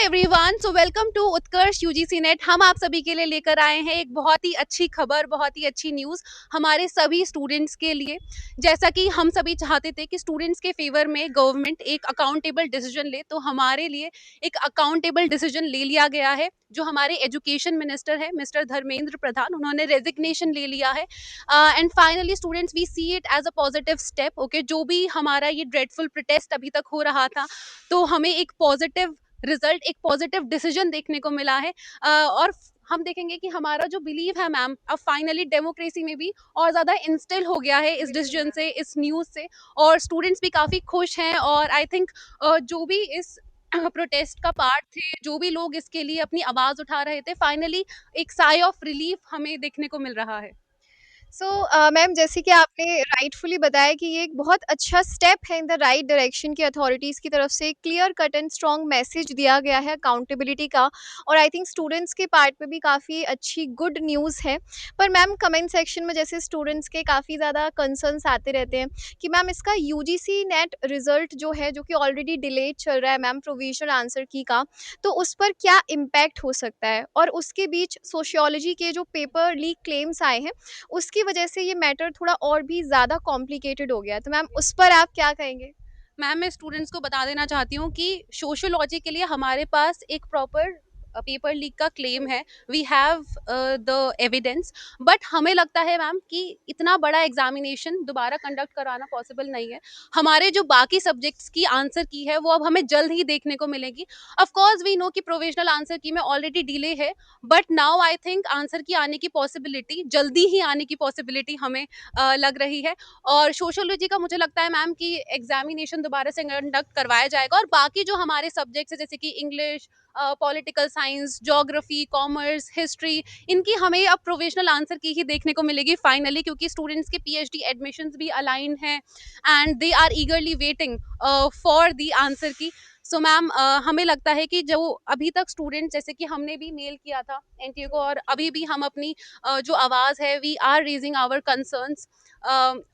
Everyone, so welcome to Utkarsh UGC NET. हम आप सभी के लिए लेकर आए हैं एक बहुत ही अच्छी खबर, बहुत ही अच्छी न्यूज़ हमारे सभी स्टूडेंट्स के लिए। जैसा कि हम सभी चाहते थे कि स्टूडेंट्स के फेवर में गवर्नमेंट एक अकाउंटेबल डिसीजन ले, तो हमारे लिए एक अकाउंटेबल डिसीजन ले लिया गया है। जो हमारे एजुकेशन मिनिस्टर है मिस्टर धर्मेंद्र प्रधान, उन्होंने रेजिग्नेशन ले लिया है। And finally students, we see it as a positive step. Okay, जो भी हमारा ये ड्रेडफुल प्रोटेस्ट अभी तक हो रहा था, तो हमें एक पॉजिटिव रिजल्ट, एक पॉजिटिव डिसीजन देखने को मिला है। और हम देखेंगे कि हमारा जो बिलीव है मैम, अब फाइनली डेमोक्रेसी में भी और ज़्यादा इंस्टिल हो गया है इस डिसीजन से, इस न्यूज़ से। और स्टूडेंट्स भी काफ़ी खुश हैं। और आई थिंक जो भी इस प्रोटेस्ट का पार्ट थे, जो भी लोग इसके लिए अपनी आवाज़ उठा रहे थे, फाइनली एक साई ऑफ रिलीफ हमें देखने को मिल रहा है। सो मैम, जैसे कि आपने राइटफुली बताया कि ये एक बहुत अच्छा स्टेप है इन द राइट डायरेक्शन की अथॉरिटीज़ की तरफ से clear cut and strong message दिया गया है अकाउंटेबिलिटी का। और आई थिंक स्टूडेंट्स के पार्ट पे भी काफ़ी अच्छी गुड न्यूज़ है। पर मैम, कमेंट सेक्शन में जैसे स्टूडेंट्स के काफ़ी ज़्यादा कंसर्न्स आते रहते हैं कि मैम इसका यूजीसी नेट रिजल्ट जो है, जो कि ऑलरेडी डिलेड चल रहा है मैम प्रोविजनल आंसर की का, तो उस पर क्या इम्पैक्ट हो सकता है। और उसके बीच सोशियोलॉजी के जो पेपर लीक क्लेम्स आए हैं, उसकी वजह से ये मैटर थोड़ा और भी ज़्यादा कॉम्प्लिकेटेड हो गया है। तो मैम, उस पर आप क्या कहेंगे? मैम, मैं स्टूडेंट्स को बता देना चाहती हूँ कि सोशियोलॉजी के लिए हमारे पास एक प्रॉपर पेपर लीक का क्लेम है। We have the evidence. But हमें लगता है मैम कि इतना बड़ा एग्जामिनेशन दोबारा कंडक्ट कराना पॉसिबल नहीं है। हमारे जो बाकी सब्जेक्ट्स की आंसर की है वो अब हमें जल्द ही देखने को मिलेगी। ऑफ कोर्स वी नो कि प्रोविजनल आंसर की में ऑलरेडी डिले है, but now I think answer की आने की पॉसिबिलिटी, जल्दी ही आने की पॉसिबिलिटी हमें लग रही है। और सोशियोलॉजी का मुझे लगता है मैम कि एग्जामिनेशन दोबारा से कंडक्ट करवाया जाएगा। और बाकी जो हमारे सब्जेक्ट्स है, जैसे कि English, political science, geography, commerce, history, इनकी हमें अब प्रोविजनल आंसर की ही देखने को मिलेगी फाइनली, क्योंकि स्टूडेंट्स के पीएचडी एडमिशन्स भी अलाइन हैं and they are eagerly waiting for the answer की। सो मैम, हमें लगता है कि जो अभी तक स्टूडेंट, जैसे कि हमने भी मेल किया था एनटीए को, और अभी भी हम अपनी जो आवाज़ है, we are raising our concerns.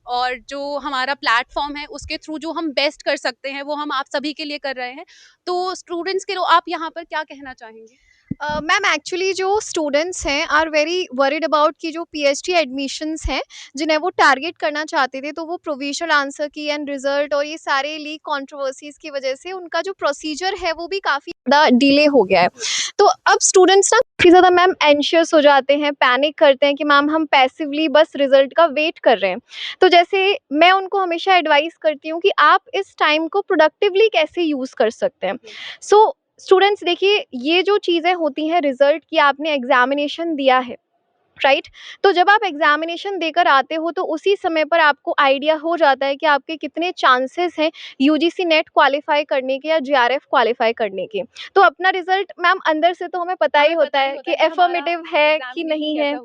और जो हमारा प्लेटफॉर्म है उसके थ्रू जो हम बेस्ट कर सकते हैं वो हम आप सभी के लिए कर रहे हैं। तो स्टूडेंट्स के लिए आप यहाँ पर क्या कहना चाहेंगे? मैम, एक्चुअली जो स्टूडेंट्स हैं आर वेरी वरीड अबाउट कि जो पीएचडी एडमिशन्स हैं, जिन्हें वो टारगेट करना चाहते थे, तो वो प्रोविजनल आंसर की एंड रिजल्ट और ये सारे लीक कंट्रोवर्सीज की वजह से उनका जो प्रोसीजर है वो भी काफ़ी ज़्यादा डिले हो गया है। तो अब स्टूडेंट्स ना काफ़ी ज़्यादा मैम एंशियस हो जाते हैं, पैनिक करते हैं कि मैम हम पैसिवली बस रिजल्ट का वेट कर रहे हैं। तो जैसे मैं उनको हमेशा एडवाइस करती हूँ कि आप इस टाइम को प्रोडक्टिवली कैसे यूज़ कर सकते हैं। सो स्टूडेंट्स, देखिए, ये जो चीज़ें होती हैं रिजल्ट की, आपने एग्जामिनेशन दिया है, राइट? तो जब आप एग्जामिनेशन देकर आते हो तो उसी समय पर आपको आइडिया हो जाता है कि आपके कितने चांसेस हैं यूजीसी नेट क्वालिफाई करने के या जीआरएफ क्वालिफाई करने के। तो अपना रिजल्ट मैम अंदर से तो हमें पता ही होता है कि एफर्मेटिव है कि नहीं है,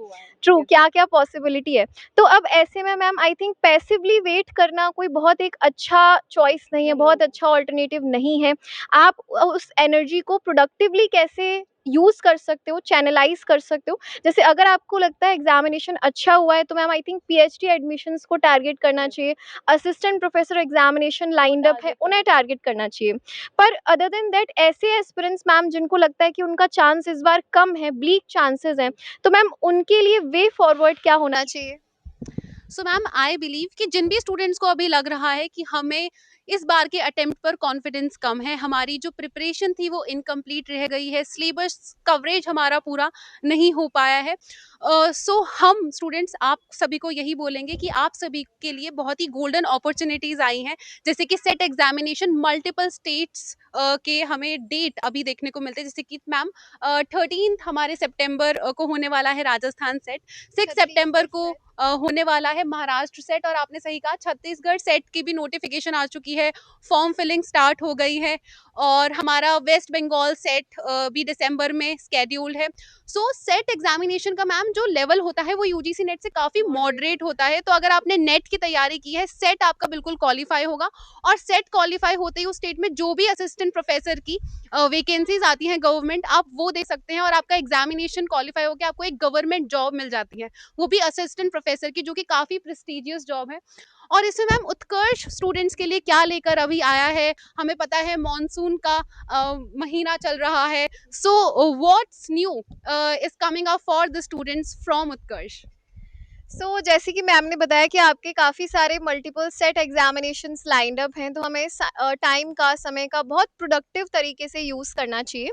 ट्रू, क्या क्या पॉसिबिलिटी है। तो अब ऐसे में ma'am I think passively wait करना कोई बहुत एक अच्छा चॉइस नहीं है, बहुत अच्छा ऑल्टरनेटिव नहीं है। आप उस एनर्जी को प्रोडक्टिवली कैसे यूज़ कर सकते हो, चैनलाइज कर सकते हो। जैसे अगर आपको लगता है एग्जामिनेशन अच्छा हुआ है, तो ma'am I think PhD admissions को टारगेट करना चाहिए। Assistant professor examination lined up है, उन्हें टारगेट करना चाहिए। पर अदर देन दैट, ऐसे एस्पिरेंट्स मैम जिनको लगता है कि उनका चांस इस बार कम है, ब्लीक चांसेस हैं, तो मैम उनके लिए वे फॉरवर्ड क्या होना चाहिए? सो मैम, आई बिलीव कि जिन भी स्टूडेंट्स को अभी लग रहा है कि हमें इस बार के अटेम्प्ट पर कॉन्फिडेंस कम है, हमारी जो प्रिपरेशन थी वो इनकम्प्लीट रह गई है, सिलेबस कवरेज हमारा पूरा नहीं हो पाया है, सो हम स्टूडेंट्स आप सभी को यही बोलेंगे कि आप सभी के लिए बहुत ही गोल्डन अपॉर्चुनिटीज़ आई हैं। जैसे कि सेट एग्जामिनेशन मल्टीपल स्टेट्स के हमें डेट अभी देखने को मिलते हैं। जैसे कि मैम 13 हमारे सितंबर को होने वाला है राजस्थान सेट, 6 सितंबर को होने वाला है महाराष्ट्र सेट, और आपने सही कहा छत्तीसगढ़ सेट की भी नोटिफिकेशन आ चुकी है, फॉर्म फिलिंग स्टार्ट हो गई है, और हमारा वेस्ट बंगाल सेट भी दिसंबर में स्केड्यूल्ड है। सो सेट एग्जामिनेशन का मैम जो लेवल होता है वो यूजीसी नेट से काफ़ी मॉडरेट होता है। तो अगर आपने नेट की तैयारी की है, सेट आपका बिल्कुल क्वालिफाई होगा। और सेट क्वालिफाई होते ही उस स्टेट में जो भी असिस्टेंट प्रोफेसर की वैकेंसीज आती हैं गवर्नमेंट, आप वो दे सकते हैं और आपका एग्जामिनेशन क्वालिफाई होकर आपको एक गवर्नमेंट जॉब मिल जाती है, वो भी असिस्टेंट प्रोफेसर की, जो कि काफ़ी प्रेस्टिजियस जॉब है। और इसमें मैम उत्कर्ष स्टूडेंट्स के लिए क्या लेकर अभी आया है, हमें पता है मॉनसून का महीना चल रहा है। So what's new is coming up for the students from Utkarsh? जैसे कि मैम ने बताया कि आपके काफ़ी सारे multiple set examinations lined up हैं, तो हमें टाइम का, समय का बहुत प्रोडक्टिव तरीके से यूज़ करना चाहिए।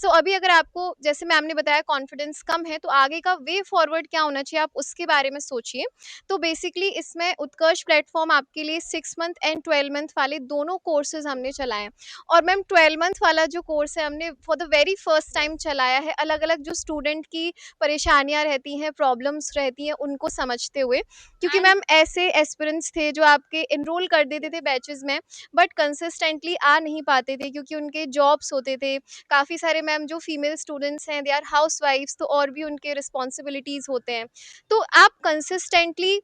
अभी अगर आपको, जैसे मैम ने बताया, कॉन्फिडेंस कम है, तो आगे का वे फॉरवर्ड क्या होना चाहिए, आप उसके बारे में सोचिए। तो बेसिकली इसमें उत्कर्ष प्लेटफॉर्म आपके लिए 6 मंथ एंड 12 मंथ वाले दोनों कोर्सेज हमने चलाए हैं। और मैम 12 मंथ वाला जो कोर्स है, हमने for the very first time चलाया है, अलग अलग जो स्टूडेंट की परेशानियाँ रहती हैं, प्रॉब्लम्स रहती हैं, उनको समझते हुए। क्योंकि एंड मैम ऐसे एस्पिरेंट्स थे जो आपके एनरोल कर देते थे बैचेस में, बट कंसिस्टेंटली आ नहीं पाते थे क्योंकि उनके जॉब्स होते थे। काफ़ी सारे मैम जो फीमेल स्टूडेंट्स हैं, दे आर हाउस वाइफ्स, तो और भी उनके रिस्पॉन्सिबिलिटीज़ होते हैं। तो आप कंसिस्टेंटली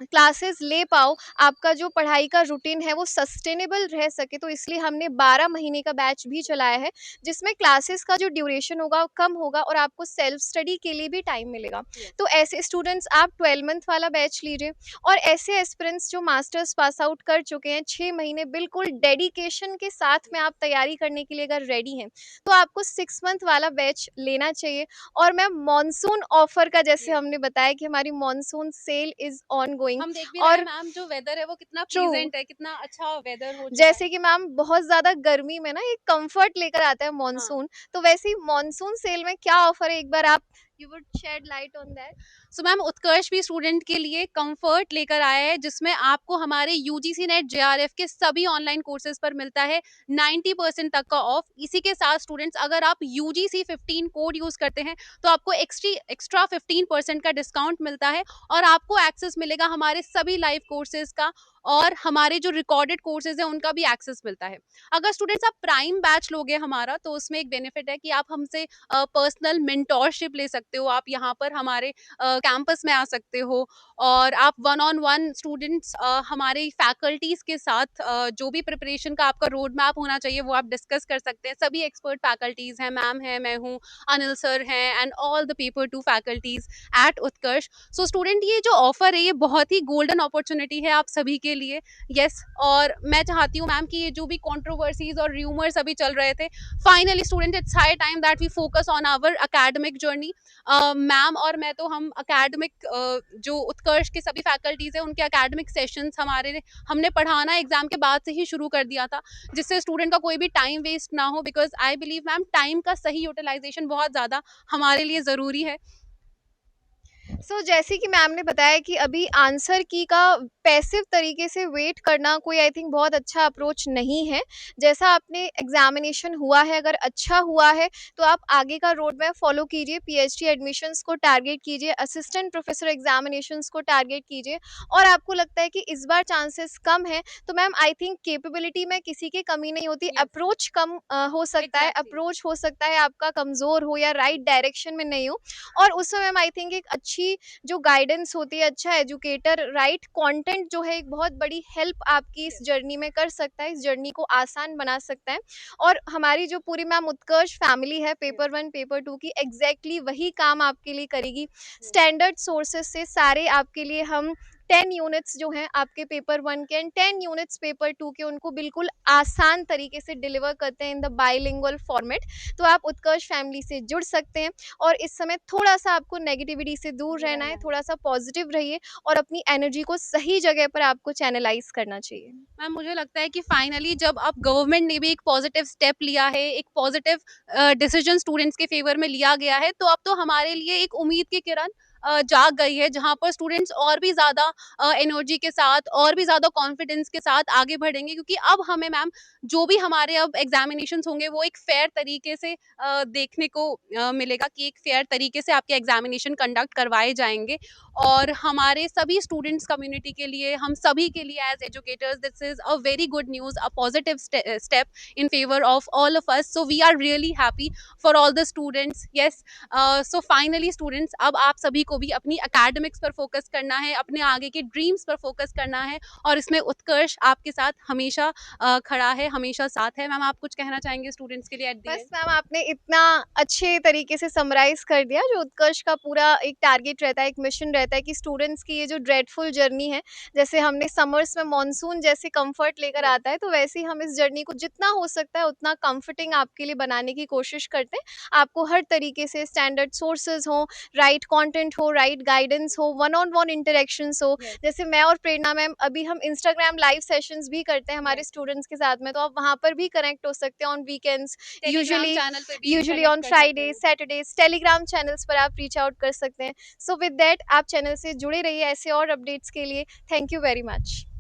क्लासेस ले पाओ, आपका जो पढ़ाई का रूटीन है वो सस्टेनेबल रह सके, तो इसलिए हमने 12 महीने का बैच भी चलाया है, जिसमें क्लासेस का जो ड्यूरेशन होगा वो कम होगा और आपको सेल्फ स्टडी के लिए भी टाइम मिलेगा। तो ऐसे स्टूडेंट्स आप 12 मंथ वाला बैच लीजिए। और ऐसे एस्पिरेंट्स जो मास्टर्स पास आउट कर चुके हैं, 6 महीने बिल्कुल डेडिकेशन के साथ में आप तैयारी करने के लिए अगर रेडी हैं, तो आपको 6 मंथ वाला बैच लेना चाहिए। और मैम मॉनसून ऑफर का, जैसे हमने बताया कि हमारी monsoon sale is ongoing. हम देख भी रहे हैं और मैम, जो वेदर है वो कितना ट्रू, प्लीजेंट है, कितना अच्छा वेदर हो चुका है। जैसे कि मैम बहुत ज़्यादा गर्मी में ना एक कंफर्ट लेकर आता है हाँ। मॉनसून, तो वैसे ही मॉनसून सेल में क्या ऑफर है, एक बार आप, you would shed light on that? So ma'am Utkarsh भी स्टूडेंट के लिए कंफर्ट लेकर आया है, जिसमें आपको हमारे यूजीसी नेट जेआरएफ के सभी ऑनलाइन कोर्सेज पर मिलता है 90% तक का ऑफ। इसी के साथ स्टूडेंट्स, अगर आप यूजीसी 15 कोड यूज करते हैं तो आपको एक्स्ट्रा 15% का डिस्काउंट मिलता है। और आपको एक्सेस मिलेगा हमारे सभी लाइव कोर्सेज का, और हमारे जो रिकॉर्डेड कोर्सेज है उनका भी एक्सेस मिलता है। अगर स्टूडेंट्स आप प्राइम बैच लोगे हमारा, तो उसमें एक बेनिफिट है कि आप हमसे पर्सनल मेंटोरशिप ले सकते हो। आप यहाँ पर हमारे कैंपस में आ सकते हो, और आप वन ऑन वन स्टूडेंट्स हमारे फैकल्टीज के साथ जो भी प्रिपरेशन का आपका रोड मैप होना चाहिए वो आप डिस्कस कर सकते हैं। सभी एक्सपर्ट फैकल्टीज हैं, मैम है, मैं हूँ, अनिल सर हैं, and all the paper two faculties at Utkarsh. So student, ये जो ऑफर है ये बहुत ही गोल्डन अपॉर्चुनिटी है आप सभी के लिए। यस, और मैं चाहती हूँ मैम कि ये जो भी कंट्रोवर्सीज और र्यूमर्स अभी चल रहे थे, finally student, it's high time that we focus on our academic journey. Ma'am और मैं तो हम एकेडमिक, जो उत्कर्ष के सभी फैकल्टीज हैं उनके एकेडमिक सेशंस हमने पढ़ाना एग्जाम के बाद से ही शुरू कर दिया था, जिससे स्टूडेंट का कोई भी टाइम वेस्ट ना हो। Because I believe ma'am, time का सही यूटिलाइजेशन बहुत ज़्यादा हमारे लिए ज़रूरी है। जैसे कि मैम ने बताया कि अभी आंसर की का पैसिव तरीके से वेट करना कोई, आई थिंक, बहुत अच्छा अप्रोच नहीं है। जैसा आपने एग्जामिनेशन हुआ है, अगर अच्छा हुआ है तो आप आगे का रोड मैप फॉलो कीजिए, पीएचडी एडमिशन्स को टारगेट कीजिए, असिस्टेंट प्रोफेसर एग्जामिनेशंस को टारगेट कीजिए। और आपको लगता है कि इस बार चांसेस कम है, तो मैम आई थिंक कैपेबिलिटी में किसी की कमी नहीं होती, यस, अप्रोच कम हो सकता है, एग्जैक्टली। अप्रोच हो सकता है आपका कमज़ोर हो या राइट डायरेक्शन में नहीं हो। और उस समय आई थिंक एक अच्छी जो गाइडेंस होती है, अच्छा एजुकेटर, राइट कंटेंट जो है, एक बहुत बड़ी हेल्प आपकी इस जर्नी में कर सकता है, इस जर्नी को आसान बना सकता है। और हमारी जो पूरी मैम उत्कर्ष फैमिली है, पेपर 1 पेपर 2 की, एग्जैक्टली वही काम आपके लिए करेगी। स्टैंडर्ड सोर्सेज से सारे आपके लिए हम 10 यूनिट्स जो हैं आपके पेपर 1 के एंड 10 यूनिट्स पेपर 2 के, उनको बिल्कुल आसान तरीके से डिलीवर करते हैं इन द बाइलिंगुअल फॉर्मेट। तो आप उत्कर्ष फैमिली से जुड़ सकते हैं। और इस समय थोड़ा-सा आपको नेगेटिविटी से दूर रहना है, थोड़ा-सा पॉजिटिव रहिए और अपनी एनर्जी को सही जगह पर आपको चैनलाइज़ करना चाहिए। मैम, मुझे लगता है कि फाइनली जब अब गवर्नमेंट ने भी एक पॉजिटिव स्टेप लिया है, एक पॉजिटिव डिसीजन स्टूडेंट्स के फेवर में लिया गया है, तो अब तो हमारे लिए एक उम्मीद की किरण जाग गई है, जहाँ पर स्टूडेंट्स और भी ज़्यादा एनर्जी के साथ और भी ज़्यादा कॉन्फिडेंस के साथ आगे बढ़ेंगे, क्योंकि अब हमें मैम जो भी हमारे अब एग्जामिनेशंस होंगे वो एक फेयर तरीके से देखने को मिलेगा कि एक फेयर तरीके से आपके एग्जामिनेशन कंडक्ट करवाए जाएंगे। और हमारे सभी स्टूडेंट्स कम्युनिटी के लिए, हम सभी के लिए as educators, this is a very good news, a positive step in favor of all of us, so we are really happy for all the students. Yes, so finally students, अब आप सभी को भी अपनी academics पर focus करना है, अपने आगे के ड्रीम्स पर फोकस करना है, और इसमें उत्कर्ष आपके साथ हमेशा खड़ा है, हमेशा साथ है। मैम आप कुछ कहना चाहेंगे स्टूडेंट्स के लिए at the bus and? Ma'am आपने इतना अच्छे तरीके से समराइज कर दिया, जो उत्कर्ष का पूरा एक टारगेट रहता है, एक मिशन रहता है कि स्टूडेंट्स की ये जो ड्रेडफुल जर्नी है, जैसे हमने समर्स में मॉनसून जैसे कंफर्ट लेकर यस। आता है, तो वैसे ही हम इस जर्नी को जितना हो सकता है उतना कंफर्टिंग आपके लिए बनाने की कोशिश करते हैं। आपको हर तरीके से स्टैंडर्ड सोर्सेज हो, राइट कंटेंट हो, राइट गाइडेंस हो, वन ऑन वन इंटरेक्शंस हो। यस। जैसे मैं और प्रेरणा मैम अभी हम इंस्टाग्राम लाइव सेशंस भी करते हैं हमारे यस। स्टूडेंट्स के साथ में, तो आप वहाँ पर भी कनेक्ट हो सकते हैं on weekends. Telegram usually channel पे भी यूजुअली कनेक्ट ऑन कर सकते फ्राइडेज, हैं। सैटरडेज टेलीग्राम चैनल्स पर आप रीच आउट कर सकते हैं। सो विद दैट आप चैनल से जुड़े रहिए ऐसे और अपडेट्स के लिए। Thank you very much.